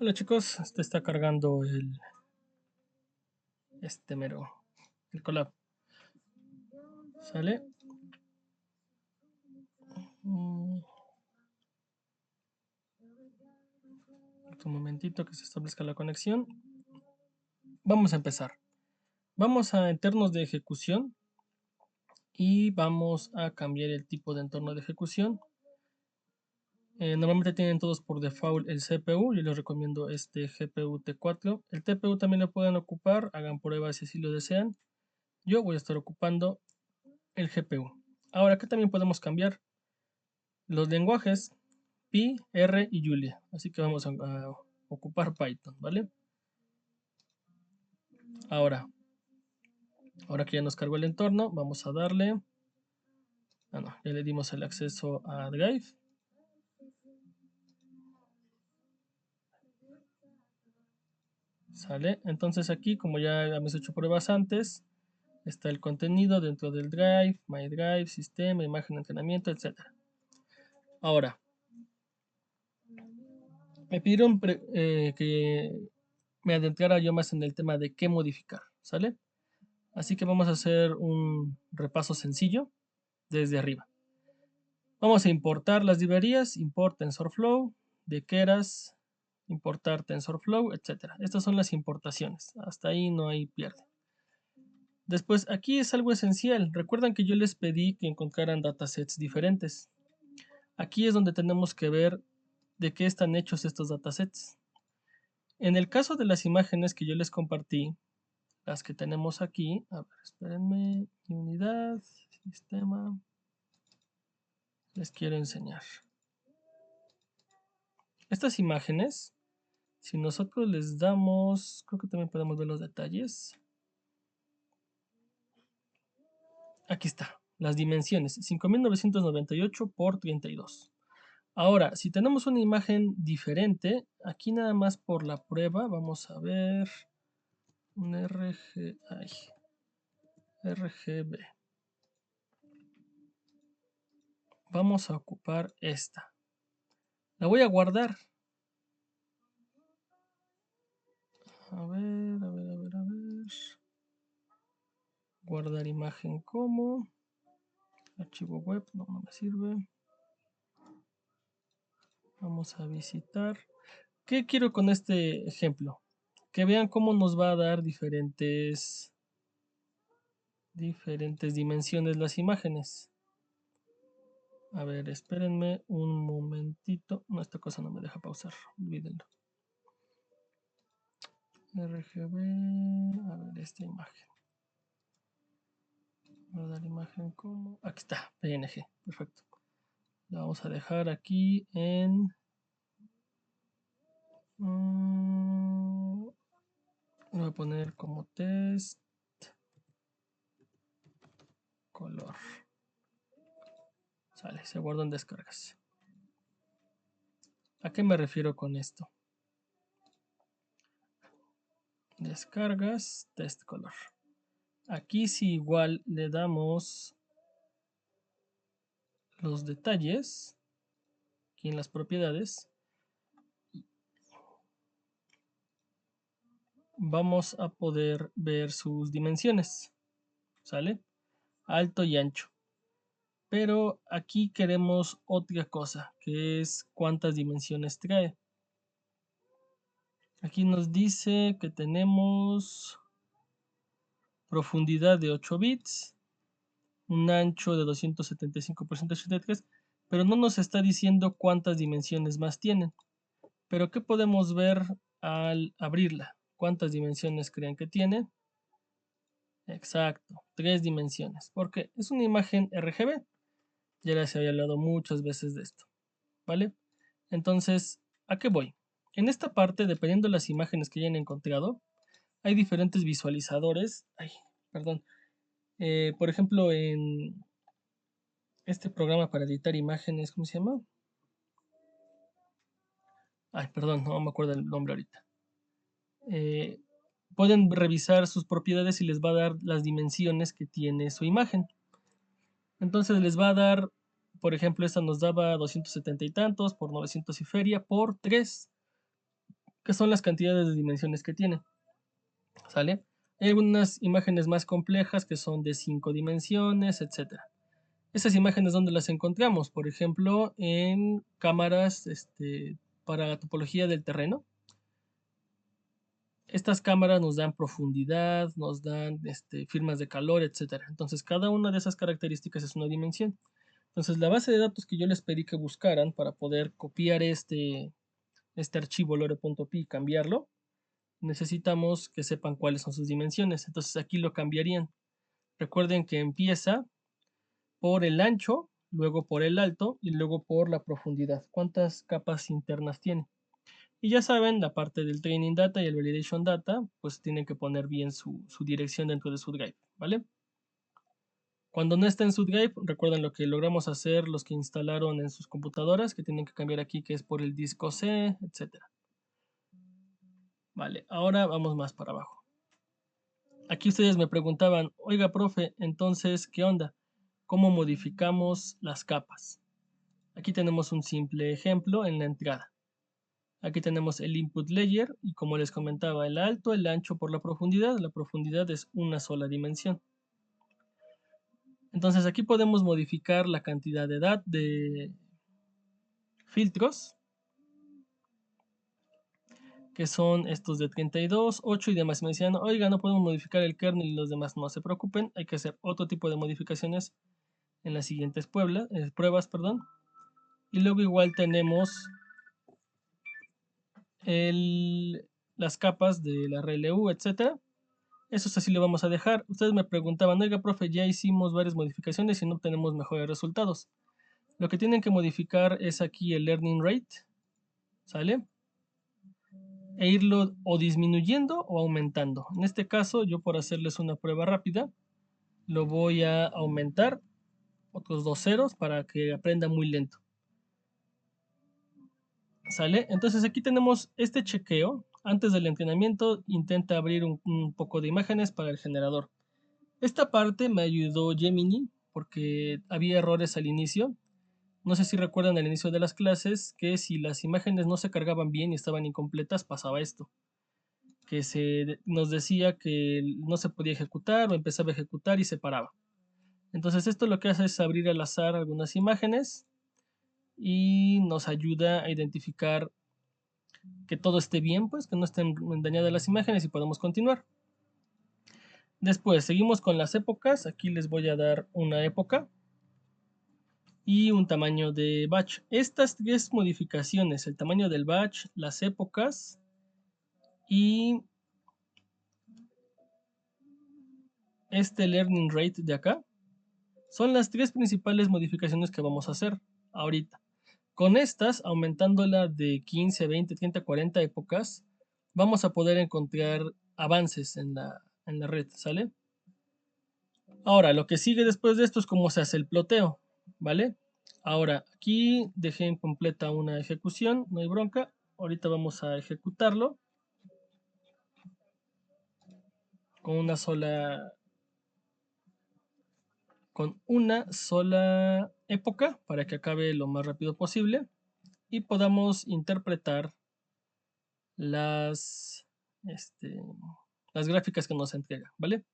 Hola chicos, este está cargando el collab. ¿Sale? Un momentito que se establezca la conexión. Vamos a empezar. Vamos a entornos de ejecución y vamos a cambiar el tipo de entorno de ejecución. Normalmente tienen todos por default el CPU. Yo les recomiendo este GPU T4. El TPU también lo pueden ocupar. Hagan pruebas si así lo desean. Yo voy a estar ocupando el GPU. Ahora, ¿qué también podemos cambiar? Los lenguajes Pi, R y Julia. Así que vamos a ocupar Python, ¿vale? Ahora que ya nos cargó el entorno, vamos a darle... no, ya le dimos el acceso a Drive. ¿Sale? Entonces aquí, como ya hemos hecho pruebas antes, está el contenido dentro del Drive, My Drive, sistema, imagen de entrenamiento, etc. Ahora, me pidieron que me adentrara yo más en el tema de qué modificar, ¿sale? Así que vamos a hacer un repaso sencillo desde arriba. Vamos a importar las librerías, import TensorFlow, de Keras, importar TensorFlow, etc. Estas son las importaciones. Hasta ahí no hay pierde. Después, aquí es algo esencial. Recuerdan que yo les pedí que encontraran datasets diferentes. Aquí es donde tenemos que ver de qué están hechos estos datasets. En el caso de las imágenes que yo les compartí, las que tenemos aquí, a ver, espérenme, unidad, sistema, les quiero enseñar. Estas imágenes, si nosotros les damos, creo que también podemos ver los detalles. Aquí está, las dimensiones, 5998 por 32. Ahora, si tenemos una imagen diferente, aquí nada más por la prueba, vamos a ver un RGB. Vamos a ocupar esta. La voy a guardar. A ver. Guardar imagen como. Archivo web, no me sirve. Vamos a visitar. ¿Qué quiero con este ejemplo? Que vean cómo nos va a dar diferentes dimensiones las imágenes. A ver, espérenme un momentito. No, esta cosa no me deja pausar. Olvídenlo. RGB. A ver, esta imagen. Voy a dar imagen como. Aquí está, PNG. Perfecto. La vamos a dejar aquí en. Lo voy a poner como test color. Sale, se guarda en descargas. ¿A qué me refiero con esto? Descargas, test color. Aquí si igual le damos los detalles, aquí en las propiedades, vamos a poder ver sus dimensiones, ¿sale? Alto y ancho. Pero aquí queremos otra cosa, que es cuántas dimensiones trae. Aquí nos dice que tenemos profundidad de 8 bits, un ancho de 275 por 183, pero no nos está diciendo cuántas dimensiones más tienen. Pero ¿qué podemos ver al abrirla? ¿Cuántas dimensiones creen que tiene? Exacto, 3 dimensiones, porque es una imagen RGB. Ya les había hablado muchas veces de esto, ¿vale? Entonces, ¿a qué voy? En esta parte, dependiendo de las imágenes que hayan encontrado, hay diferentes visualizadores. Ay, perdón. Por ejemplo, en este programa para editar imágenes, ¿cómo se llama? Ay, perdón, no me acuerdo el nombre ahorita. Pueden revisar sus propiedades y les va a dar las dimensiones que tiene su imagen. Entonces les va a dar, por ejemplo, esta nos daba 270 y tantos por 900 y feria por 3, que son las cantidades de dimensiones que tiene, ¿sale? Hay algunas imágenes más complejas que son de 5 dimensiones, etc. Esas imágenes, ¿dónde las encontramos? Por ejemplo, en cámaras para la topología del terreno. Estas cámaras nos dan profundidad, nos dan firmas de calor, etc. Entonces, cada una de esas características es una dimensión. Entonces, la base de datos que yo les pedí que buscaran para poder copiar este archivo lore.py y cambiarlo, necesitamos que sepan cuáles son sus dimensiones. Entonces, aquí lo cambiarían. Recuerden que empieza por el ancho, luego por el alto y luego por la profundidad. ¿Cuántas capas internas tiene? Y ya saben, la parte del training data y el validation data, pues tienen que poner bien su dirección dentro de su drive, ¿vale? Cuando no está en su drive, recuerden lo que logramos hacer los que instalaron en sus computadoras, que tienen que cambiar aquí, que es por el disco C, etc. Vale, ahora vamos más para abajo. Aquí ustedes me preguntaban, oiga, profe, entonces, ¿qué onda? ¿Cómo modificamos las capas? Aquí tenemos un simple ejemplo en la entrada. Aquí tenemos el input layer y como les comentaba, el alto, el ancho por la profundidad. La profundidad es una sola dimensión. Entonces aquí podemos modificar la cantidad de edad de filtros, que son estos de 32, 8 y demás. Me decían, oiga, no podemos modificar el kernel y los demás. No se preocupen, hay que hacer otro tipo de modificaciones en las siguientes pruebas. Y luego igual tenemos las capas de la RLU, etcétera. Eso así lo vamos a dejar. Ustedes me preguntaban, oiga, profe, ya hicimos varias modificaciones y no obtenemos mejores resultados. Lo que tienen que modificar es aquí el learning rate, ¿sale? E irlo o disminuyendo o aumentando. En este caso, yo por hacerles una prueba rápida, lo voy a aumentar otros 2 ceros para que aprenda muy lento. ¿Sale? Entonces aquí tenemos este chequeo. Antes del entrenamiento intenta abrir un poco de imágenes para el generador. Esta parte me ayudó Gemini porque había errores al inicio. No sé si recuerdan al inicio de las clases que si las imágenes no se cargaban bien y estaban incompletas pasaba esto. Que nos decía que no se podía ejecutar o empezaba a ejecutar y se paraba. Entonces esto lo que hace es abrir al azar algunas imágenes y nos ayuda a identificar que todo esté bien, pues que no estén dañadas las imágenes y podemos continuar. Después seguimos con las épocas. Aquí les voy a dar una época y un tamaño de batch. Estas 3 modificaciones, el tamaño del batch, las épocas y este learning rate de acá, son las 3 principales modificaciones que vamos a hacer ahorita. Con estas, aumentándola de 15, 20, 30, 40 épocas, vamos a poder encontrar avances en la red, ¿sale? Ahora, lo que sigue después de esto es cómo se hace el ploteo, ¿vale? Ahora, aquí dejé incompleta una ejecución, no hay bronca. Ahorita vamos a ejecutarlo con una sola época para que acabe lo más rápido posible y podamos interpretar las, las gráficas que nos entrega, ¿vale?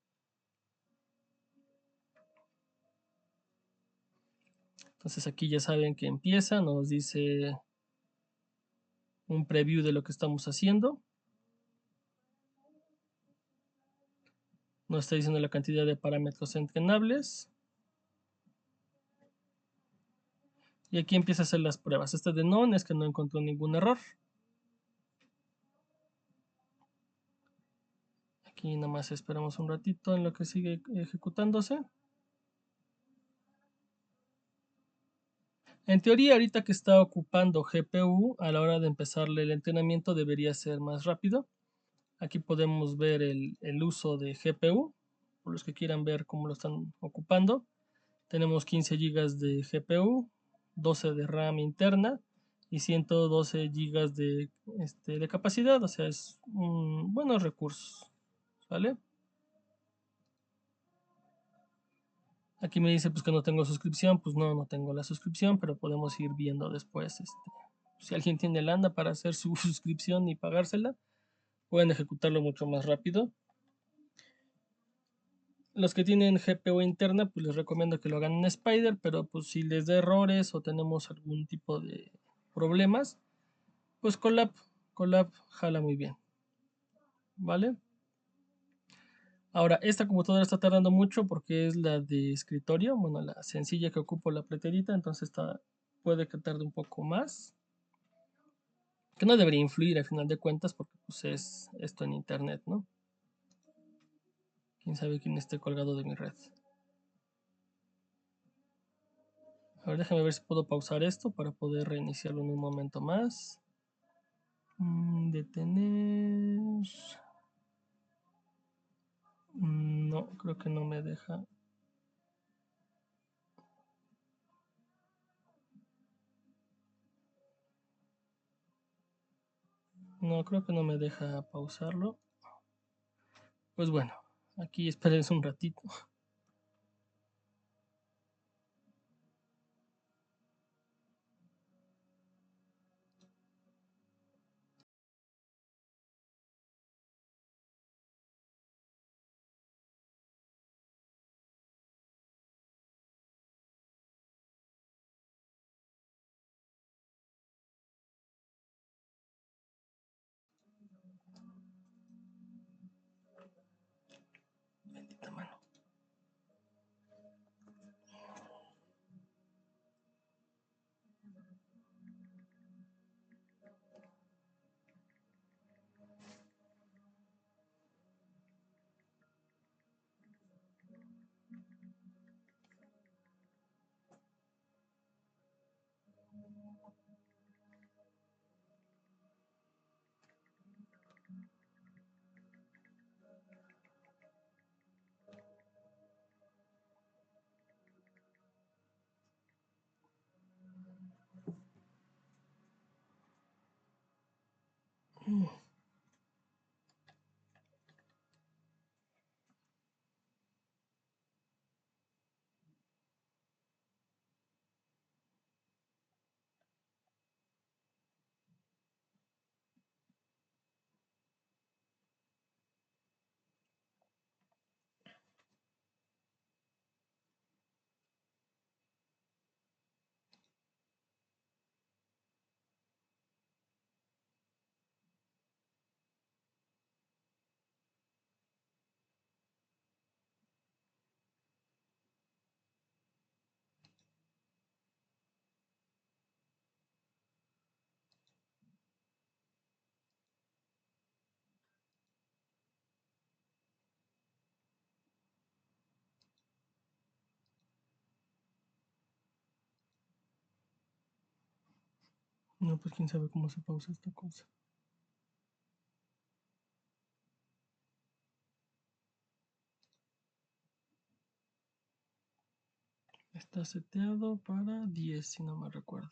Entonces aquí ya saben que empieza, nos dice un preview de lo que estamos haciendo. Nos está diciendo la cantidad de parámetros entrenables. Y aquí empieza a hacer las pruebas. Esta de none es que no encontró ningún error. Aquí nada más esperamos un ratito en lo que sigue ejecutándose. En teoría, ahorita que está ocupando GPU, a la hora de empezarle el entrenamiento debería ser más rápido. Aquí podemos ver el uso de GPU, por los que quieran ver cómo lo están ocupando. Tenemos 15 GB de GPU, 12 de RAM interna y 112 GB de capacidad, o sea, es buenos recursos, ¿vale? Aquí me dice pues que no tengo suscripción, pues no tengo la suscripción, pero podemos ir viendo después Si alguien tiene lana para hacer su suscripción y pagársela, pueden ejecutarlo mucho más rápido. Los que tienen GPU interna, pues les recomiendo que lo hagan en Spider, pero pues si les da errores o tenemos algún tipo de problemas, pues Colab jala muy bien, ¿vale? Ahora, esta computadora está tardando mucho porque es la de escritorio, bueno, la sencilla que ocupo la platerita, entonces puede que tarde un poco más, que no debería influir al final de cuentas porque pues es esto en internet, ¿no? Quién sabe quién esté colgado de mi red. A ver, déjame ver si puedo pausar esto para poder reiniciarlo en un momento más. Detener. No, creo que no me deja. No, creo que no me deja pausarlo. Pues bueno, aquí espérense un ratito. Bendita mano. No, pues quién sabe cómo se pausa esta cosa. Está seteado para 10, si no me recuerdo.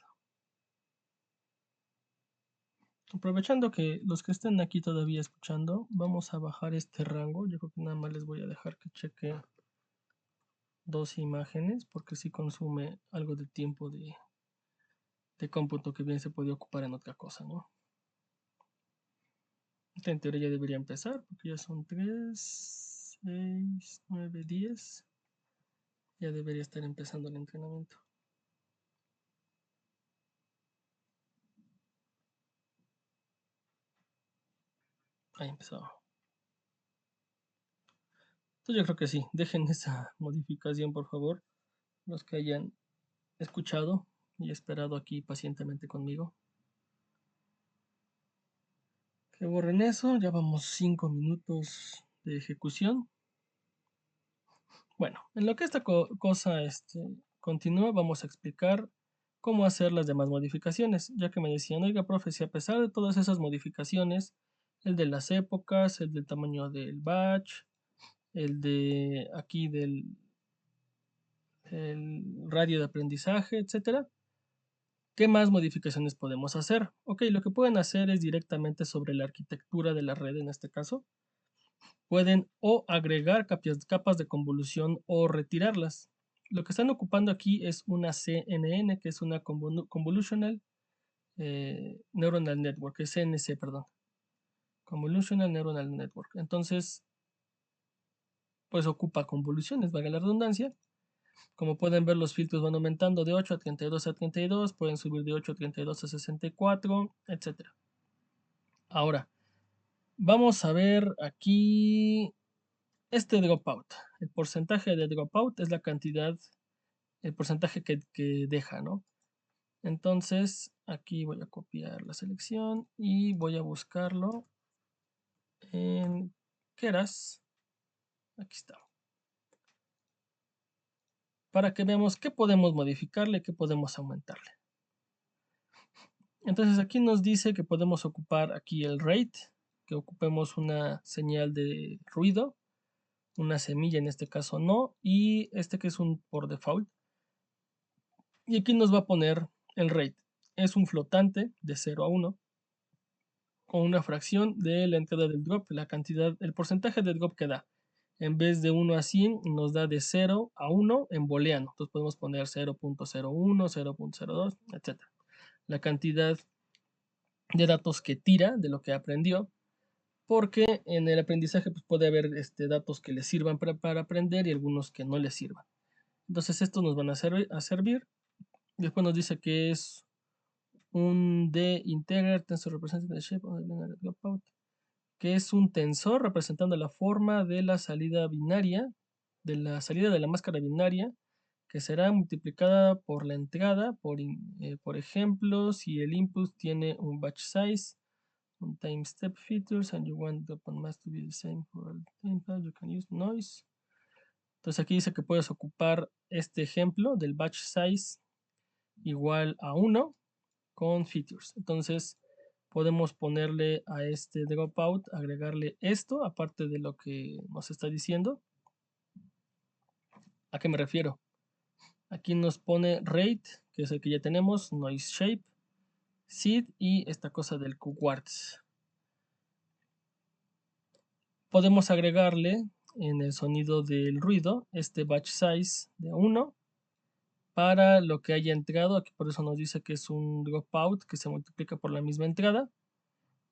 Aprovechando que los que estén aquí todavía escuchando, vamos a bajar este rango. Yo creo que nada más les voy a dejar que cheque dos imágenes porque sí consume algo de tiempo de cómputo que bien se puede ocupar en otra cosa, ¿no? En teoría ya debería empezar porque ya son 3, 6, 9, 10. Ya debería estar empezando el entrenamiento. Ahí empezó. Entonces yo creo que sí, dejen esa modificación por favor, los que hayan escuchado y esperado aquí pacientemente conmigo. Que borren eso, ya vamos 5 minutos de ejecución. Bueno, en lo que esta cosa continúa, vamos a explicar cómo hacer las demás modificaciones, ya que me decían, oiga, profe, si a pesar de todas esas modificaciones, el de las épocas, el del tamaño del batch, el de aquí del el radio de aprendizaje, etcétera, ¿qué más modificaciones podemos hacer? Ok, lo que pueden hacer es directamente sobre la arquitectura de la red en este caso. Pueden o agregar capas de convolución o retirarlas. Lo que están ocupando aquí es una CNN, que es una Convolutional Neuronal Network, es CNC, perdón. Convolutional Neuronal Network. Entonces, pues ocupa convoluciones, valga la redundancia. Como pueden ver, los filtros van aumentando de 8 a 32 a 32, pueden subir de 8 a 32 a 64, etc. Ahora, vamos a ver aquí este dropout. El porcentaje de dropout es la cantidad, el porcentaje que deja, ¿no? Entonces, aquí voy a copiar la selección y voy a buscarlo en Keras. Aquí está. Para que veamos qué podemos modificarle, qué podemos aumentarle. Entonces aquí nos dice que podemos ocupar aquí el rate, que ocupemos una señal de ruido, una semilla en este caso no, y este que es un por default. Y aquí nos va a poner el rate. Es un flotante de 0 a 1 con una fracción de la entrada del drop, la cantidad, el porcentaje de drop que da. En vez de 1 a 100 nos da de 0 a 1 en booleano. Entonces podemos poner 0.01, 0.02, etc. La cantidad de datos que tira de lo que aprendió, porque en el aprendizaje pues, puede haber datos que le sirvan para aprender y algunos que no le sirvan. Entonces estos nos van a servir. Después nos dice que es un D-integer tensor representing the shape of the binary dropout, que es un tensor representando la forma de la salida binaria, de la salida de la máscara binaria, que será multiplicada por la entrada, por ejemplo, si el input tiene un batch size, un time step features, and you want the open mask to be the same for all input, you can use noise. Entonces aquí dice que puedes ocupar este ejemplo del batch size igual a 1 con features. Entonces podemos ponerle a este dropout, agregarle esto, aparte de lo que nos está diciendo. ¿A qué me refiero? Aquí nos pone rate, que es el que ya tenemos, noise shape, seed y esta cosa del quartz. Podemos agregarle en el sonido del ruido este batch size de 1 para lo que haya entrado. Aquí por eso nos dice que es un dropout que se multiplica por la misma entrada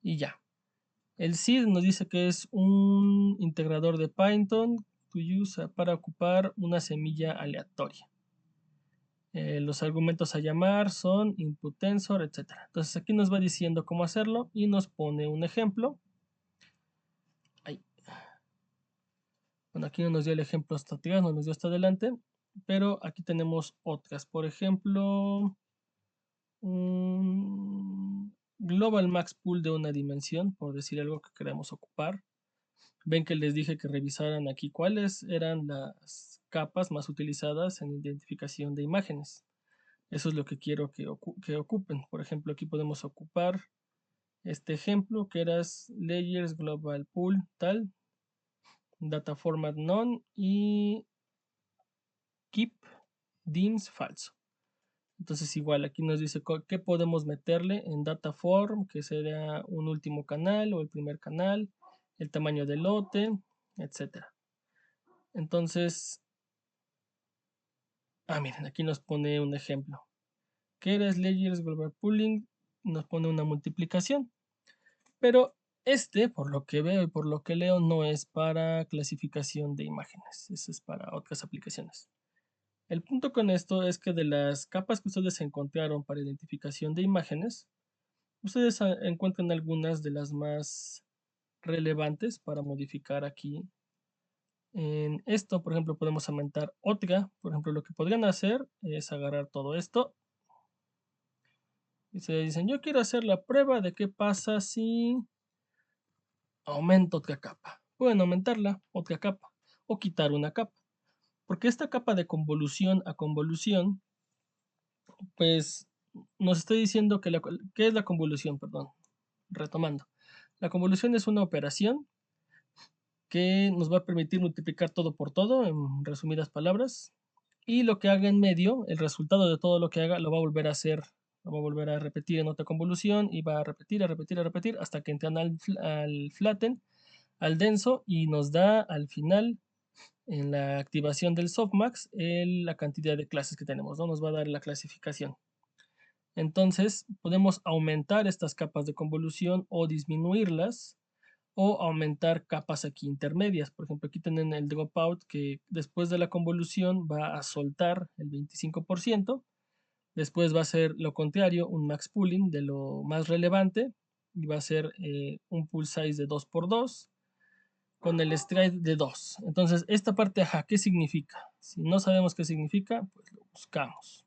y ya. El seed nos dice que es un integrador de Python to use para ocupar una semilla aleatoria. Los argumentos a llamar son input tensor, etc. Entonces aquí nos va diciendo cómo hacerlo y nos pone un ejemplo. Ahí. Bueno, aquí no nos dio el ejemplo hasta atrás, no nos dio hasta adelante, pero aquí tenemos otras. Por ejemplo, un global max pool de una dimensión, por decir algo que queremos ocupar. Ven que les dije que revisaran aquí cuáles eran las capas más utilizadas en identificación de imágenes. Eso es lo que quiero que ocupen. Por ejemplo, aquí podemos ocupar este ejemplo que era layers global pool tal, data format none y keep dims falso. Entonces igual aquí nos dice qué podemos meterle en data form, que sería un último canal o el primer canal, el tamaño del lote, etc. Entonces, miren, aquí nos pone un ejemplo. Que era layers global pooling, nos pone una multiplicación. Pero por lo que veo y por lo que leo, no es para clasificación de imágenes. Eso es para otras aplicaciones. El punto con esto es que de las capas que ustedes encontraron para identificación de imágenes, ustedes encuentran algunas de las más relevantes para modificar aquí. En esto, por ejemplo, podemos aumentar otra. Por ejemplo, lo que podrían hacer es agarrar todo esto. Y se dicen, yo quiero hacer la prueba de qué pasa si aumento otra capa. Pueden aumentarla, otra capa, o quitar una capa. Porque esta capa de convolución a convolución, pues nos está diciendo que ¿qué es la convolución? Perdón, retomando. La convolución es una operación que nos va a permitir multiplicar todo por todo, en resumidas palabras, y lo que haga en medio, el resultado de todo lo que haga, lo va a volver a hacer, lo va a volver a repetir en otra convolución y va a repetir, a repetir, a repetir, hasta que entran al flatten, al denso, y nos da al final, en la activación del softmax, la cantidad de clases que tenemos, ¿no? Nos va a dar la clasificación. Entonces podemos aumentar estas capas de convolución o disminuirlas o aumentar capas aquí intermedias. Por ejemplo, aquí tienen el dropout que después de la convolución va a soltar el 25%. Después va a ser lo contrario, un max pooling de lo más relevante y va a ser un pool size de 2x2 con el stride de 2. Entonces, esta parte, ajá, ¿qué significa? Si no sabemos qué significa, pues lo buscamos.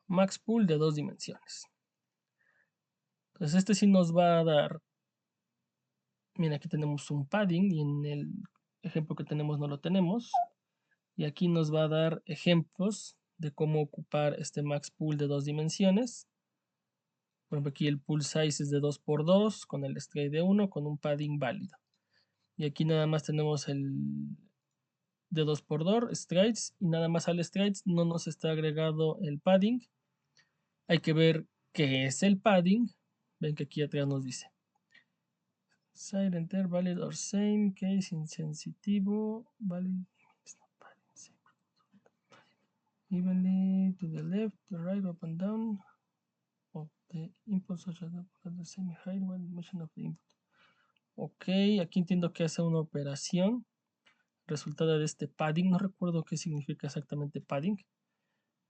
Max pool de 2 dimensiones. Entonces, este sí nos va a dar, mira, aquí tenemos un padding y en el ejemplo que tenemos no lo tenemos. Y aquí nos va a dar ejemplos de cómo ocupar este max pool de 2 dimensiones. Por ejemplo, aquí el pool size es de 2x2 con el stride de 1 con un padding válido. Y aquí nada más tenemos el de 2x2 strides y nada más al strides no nos está agregado el padding. Hay que ver qué es el padding. Ven que aquí atrás nos dice side enter valid or same case insensitivo valid evenly to the left, the right, up and down of the input such as the same height when motion of the input. Ok, aquí entiendo que hace una operación resultado de este padding. No recuerdo qué significa exactamente padding,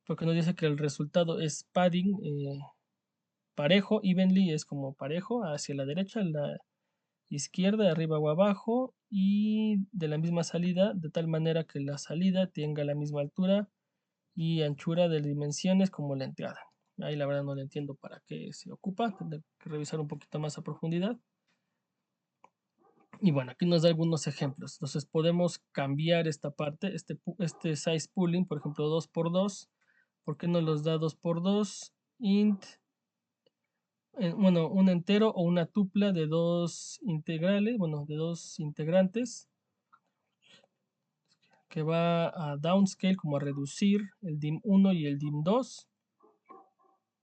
porque nos dice que el resultado es padding parejo, evenly es como parejo, hacia la derecha, a la izquierda, arriba o abajo, y de la misma salida, de tal manera que la salida tenga la misma altura y anchura de dimensiones como la entrada. Ahí la verdad no le entiendo para qué se ocupa, tendré que revisar un poquito más a profundidad. Y bueno, aquí nos da algunos ejemplos. Entonces podemos cambiar esta parte, este size pooling, por ejemplo 2x2. ¿Por qué no los da 2x2? Int, bueno, un entero o una tupla de dos integrales, bueno, de dos integrantes, que va a downscale, como a reducir el dim1 y el dim2.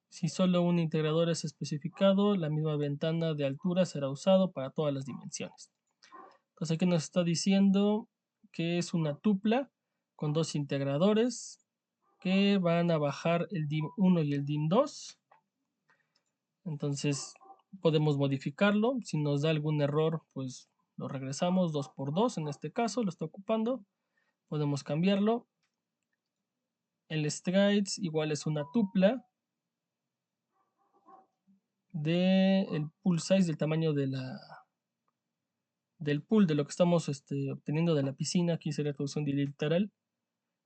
Si solo un integrador es especificado, la misma ventana de altura será usado para todas las dimensiones. Entonces aquí nos está diciendo que es una tupla con dos integradores que van a bajar el dim1 y el dim2. Entonces podemos modificarlo. Si nos da algún error, pues lo regresamos 2x2. En este caso lo está ocupando. Podemos cambiarlo. El strides igual es una tupla del pool size, del tamaño del pool, de lo que estamos obteniendo de la piscina. Aquí sería traducción literal.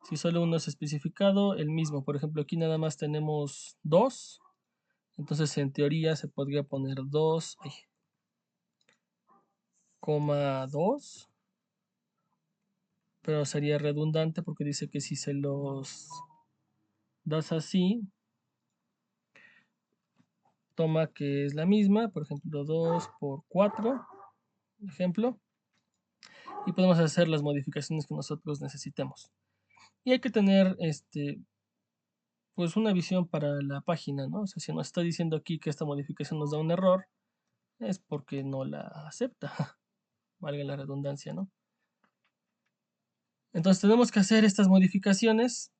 Si solo uno es especificado, el mismo. Por ejemplo, aquí nada más tenemos 2. Entonces, en teoría, se podría poner 2,2. Pero sería redundante porque dice que si se los das así, toma que es la misma. Por ejemplo, 2 por 4. Ejemplo. Y podemos hacer las modificaciones que nosotros necesitemos. Y hay que tener pues una visión para la página, ¿no? O sea, si nos está diciendo aquí que esta modificación nos da un error, es porque no la acepta, valga la redundancia, ¿no? Entonces tenemos que hacer estas modificaciones.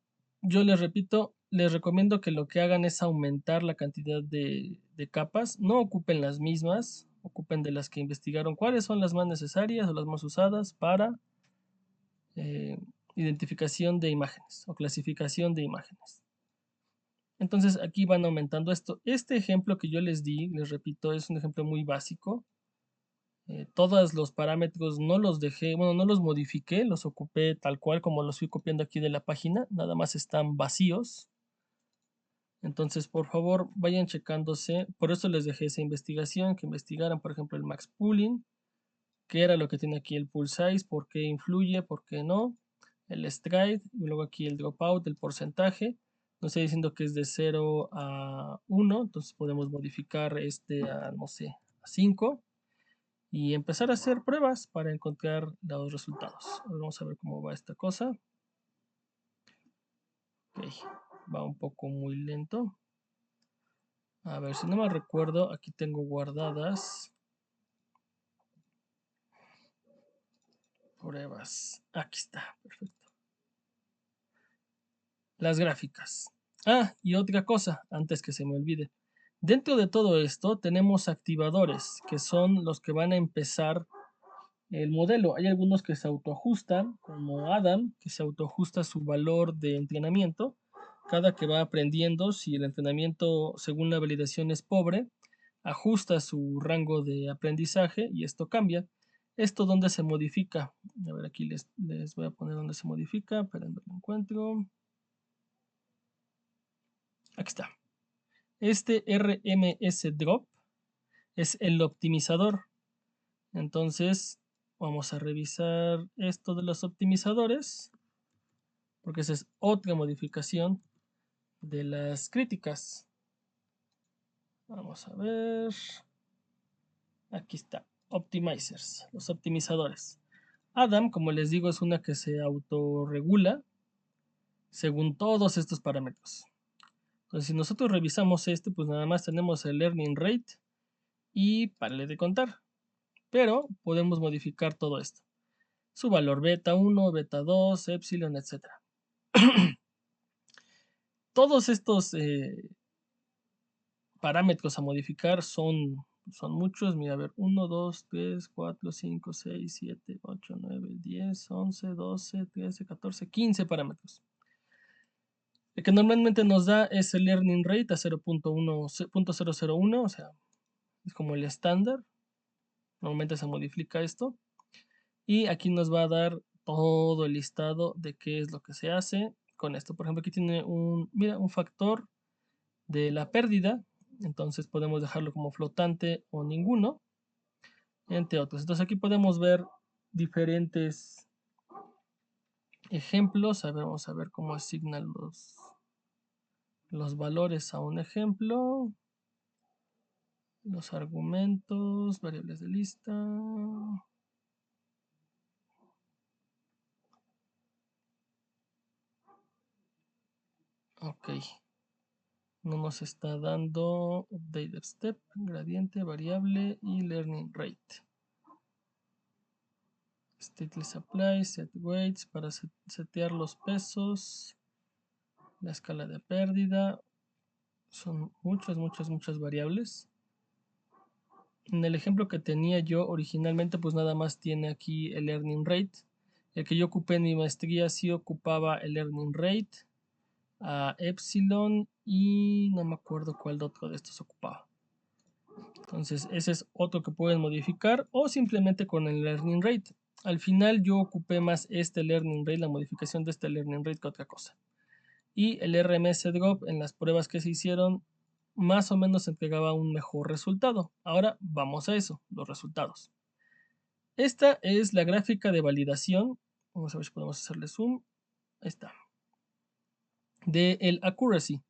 Yo les repito, les recomiendo que lo que hagan es aumentar la cantidad de capas, no ocupen las mismas, ocupen de las que investigaron cuáles son las más necesarias o las más usadas para identificación de imágenes o clasificación de imágenes. Entonces aquí van aumentando esto. Este ejemplo que yo les di, les repito, es un ejemplo muy básico. Todos los parámetros no los dejé, bueno, no los modifiqué, los ocupé tal cual como los fui copiando aquí de la página, nada más están vacíos. Entonces, por favor, vayan checándose. Por eso les dejé esa investigación, que investigaran, por ejemplo, el max pooling, qué era lo que tiene aquí el pool size, por qué influye, por qué no, el stride, y luego aquí el dropout, el porcentaje. No estoy diciendo que es de 0 a 1, entonces podemos modificar a, no sé, a 5 y empezar a hacer pruebas para encontrar los resultados. Vamos a ver cómo va esta cosa. Ok, va un poco muy lento. A ver, si no me recuerdo, aquí tengo guardadas pruebas. Aquí está, perfecto. las gráficas. Y otra cosa, antes que se me olvide. Dentro de todo esto tenemos activadores, que son los que van a empezar el modelo. Hay algunos que se autoajustan, como Adam, que se autoajusta su valor de entrenamiento. Cada que va aprendiendo, si el entrenamiento según la validación es pobre, ajusta su rango de aprendizaje y esto cambia. ¿Esto dónde se modifica? A ver, aquí les voy a poner dónde se modifica. Esperen, lo encuentro. Aquí está. Este RMS drop es el optimizador. Entonces, vamos a revisar esto de los optimizadores, porque esa es otra modificación de las críticas. Vamos a ver. Aquí está. Optimizers, los optimizadores. Adam, como les digo, es una que se autorregula según todos estos parámetros. Entonces, si nosotros revisamos este, pues nada más tenemos el learning rate y párale de contar. Pero podemos modificar todo esto. Su valor beta 1, beta 2, epsilon, etc. Todos estos parámetros a modificar son muchos. Mira, a ver, 1, 2, 3, 4, 5, 6, 7, 8, 9, 10, 11, 12, 13, 14, 15 parámetros. El que normalmente nos da es el learning rate a 0.001, o sea, es como el estándar. Normalmente se modifica esto. Y aquí nos va a dar todo el listado de qué es lo que se hace con esto. Por ejemplo, aquí tiene un factor de la pérdida. Entonces podemos dejarlo como flotante o ninguno, entre otros. Entonces aquí podemos ver diferentes ejemplos. A ver, vamos a ver cómo asignan los valores a un ejemplo. Los argumentos, variables de lista. Ok. No nos está dando updated step, gradiente, variable y learning rate. Stateless apply, set weights para setear los pesos, la escala de pérdida. Son muchas variables. En el ejemplo que tenía yo originalmente, pues nada más tiene aquí el learning rate. El que yo ocupé en mi maestría sí ocupaba el learning rate, a epsilon y no me acuerdo cuál otro de estos ocupaba. Entonces ese es otro que pueden modificar o simplemente con el learning rate. Al final yo ocupé más este learning rate, la modificación de este learning rate que otra cosa. Y el RMS drop en las pruebas que se hicieron más o menos entregaba un mejor resultado. Ahora vamos a eso, los resultados. Esta es la gráfica de validación. Vamos a ver si podemos hacerle zoom. Ahí está. De el accuracy.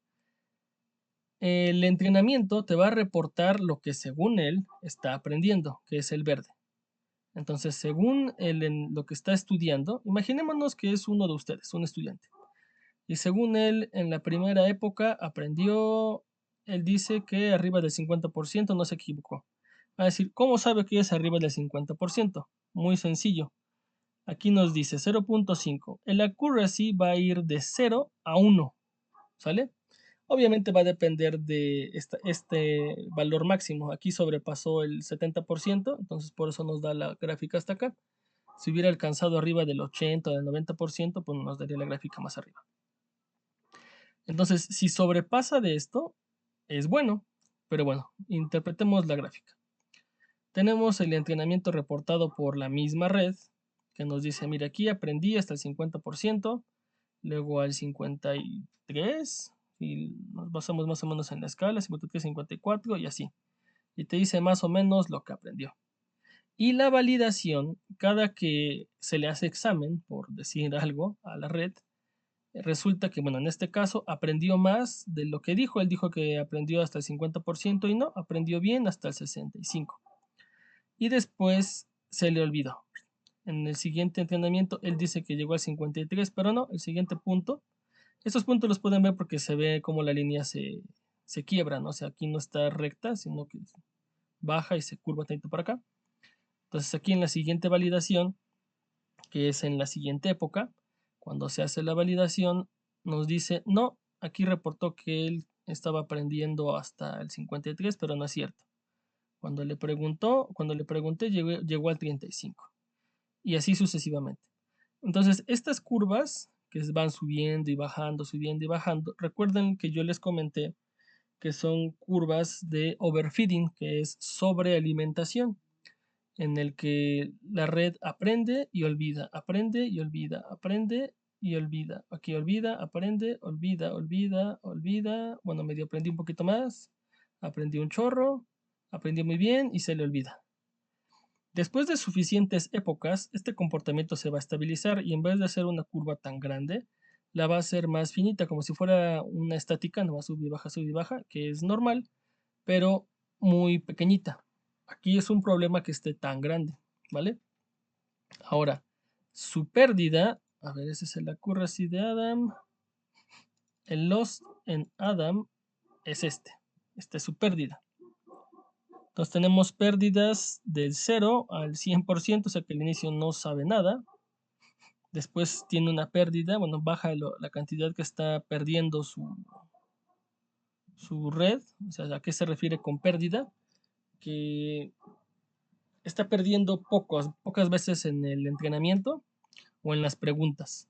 El entrenamiento te va a reportar lo que según él está aprendiendo, que es el verde. Entonces, según lo que está estudiando, imaginémonos que es uno de ustedes, un estudiante. Y según él, en la primera época aprendió, él dice que arriba del 50%, no se equivocó. Va a decir, ¿cómo sabe que es arriba del 50%? Muy sencillo. Aquí nos dice 0.5. El accuracy va a ir de 0 a 1, ¿sale? Obviamente va a depender de este valor máximo. Aquí sobrepasó el 70%, entonces por eso nos da la gráfica hasta acá. Si hubiera alcanzado arriba del 80 o del 90%, pues nos daría la gráfica más arriba. Entonces, si sobrepasa de esto, es bueno. Pero bueno, interpretemos la gráfica. Tenemos el entrenamiento reportado por la misma red, que nos dice, mira, aquí aprendí hasta el 50%, luego al 53%, y nos basamos más o menos en la escala, 53, 54 y así. Y te dice más o menos lo que aprendió. Y la validación, cada que se le hace examen, por decir algo, a la red, resulta que, bueno, en este caso aprendió más de lo que dijo. Él dijo que aprendió hasta el 50% y no, aprendió bien hasta el 65%. Y después se le olvidó. En el siguiente entrenamiento, él dice que llegó al 53%, pero no, el siguiente punto. Estos puntos los pueden ver porque se ve como la línea se quiebra, ¿no? O sea, aquí no está recta, sino que baja y se curva tanto para acá. Entonces aquí en la siguiente validación, que es en la siguiente época, cuando se hace la validación, nos dice, no, aquí reportó que él estaba aprendiendo hasta el 53, pero no es cierto. Cuando le pregunté, llegó al 35 y así sucesivamente. Entonces, estas curvas que van subiendo y bajando, recuerden que yo les comenté que son curvas de overfeeding, que es sobrealimentación, en el que la red aprende y olvida, aprende y olvida, aprende y olvida. Aquí olvida, aprende, olvida, olvida, olvida. Bueno, medio aprendí un poquito más, aprendí un chorro, aprendí muy bien y se le olvida. Después de suficientes épocas, este comportamiento se va a estabilizar y en vez de hacer una curva tan grande, la va a hacer más finita, como si fuera una estática, no va a sube y baja, que es normal, pero muy pequeñita. Aquí es un problema que esté tan grande, ¿vale? Ahora, su pérdida, a ver, ese es el accuracy de Adam. El loss en Adam es esta es su pérdida. Entonces tenemos pérdidas del 0 al 100%, o sea que al inicio no sabe nada. Después tiene una pérdida, bueno, baja la cantidad que está perdiendo su red. O sea, ¿a qué se refiere con pérdida? Que está perdiendo pocas veces en el entrenamiento o en las preguntas.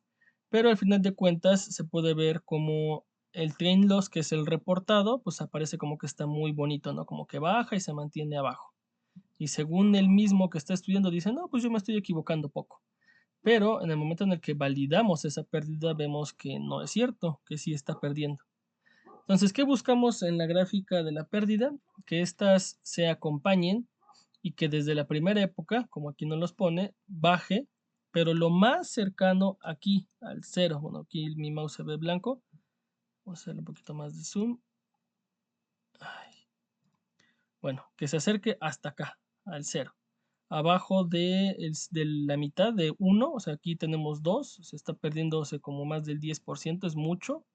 Pero al final de cuentas se puede ver como el train loss, que es el reportado, pues aparece como que está muy bonito, ¿no? Como que baja y se mantiene abajo. Y según el mismo que está estudiando, dice, no, pues yo me estoy equivocando poco. Pero en el momento en el que validamos esa pérdida, vemos que no es cierto, que sí está perdiendo. Entonces, ¿qué buscamos en la gráfica de la pérdida? Que éstas se acompañen y que desde la primera época, como aquí nos los pone, baje, pero lo más cercano aquí al 0. Bueno, aquí mi mouse se ve blanco. Vamos a hacerle un poquito más de zoom. Ay. Bueno, que se acerque hasta acá, al 0. Abajo de la mitad de 1, o sea, aquí tenemos 2, se está perdiéndose como más del 10%, es mucho.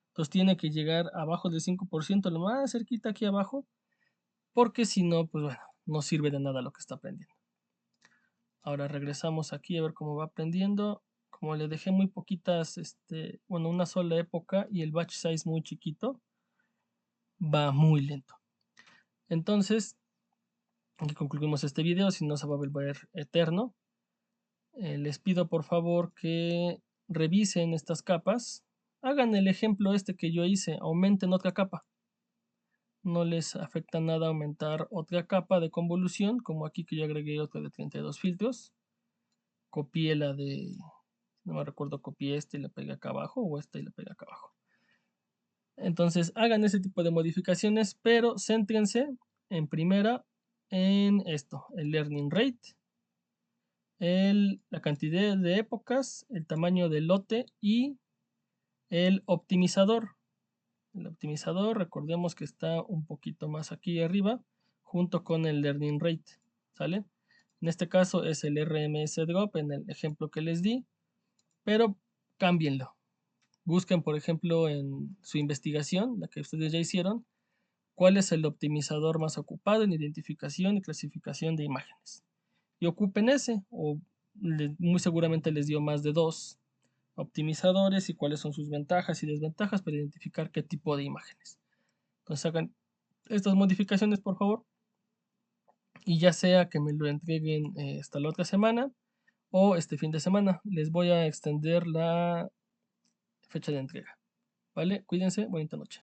Entonces tiene que llegar abajo del 5%, lo más cerquita aquí abajo, porque si no, pues bueno, no sirve de nada lo que está aprendiendo. Ahora regresamos aquí a ver cómo va aprendiendo. Como le dejé muy poquitas, bueno, una sola época y el batch size muy chiquito, va muy lento. Entonces, aquí concluimos este video, si no se va a volver eterno. Les pido por favor que revisen estas capas. Hagan el ejemplo que yo hice, aumenten otra capa. No les afecta nada aumentar otra capa de convolución, como aquí que yo agregué otra de 32 filtros. Copié la de, no me recuerdo, copié y la pegué acá abajo, o esta y la pegué acá abajo. Entonces hagan ese tipo de modificaciones, pero céntrense en primera en esto, el learning rate, la cantidad de épocas, el tamaño del lote y el optimizador. El optimizador, recordemos que está un poquito más aquí arriba, junto con el learning rate, ¿sale? En este caso es el RMS drop en el ejemplo que les di, pero cámbienlo. Busquen, por ejemplo, en su investigación, la que ustedes ya hicieron, cuál es el optimizador más ocupado en identificación y clasificación de imágenes. Y ocupen ese, o muy seguramente les dio más de 2 optimizadores y cuáles son sus ventajas y desventajas para identificar qué tipo de imágenes. Entonces hagan estas modificaciones, por favor, y ya sea que me lo entreguen hasta la otra semana o este fin de semana. Les voy a extender la fecha de entrega. ¿Vale? Cuídense, bonita noche.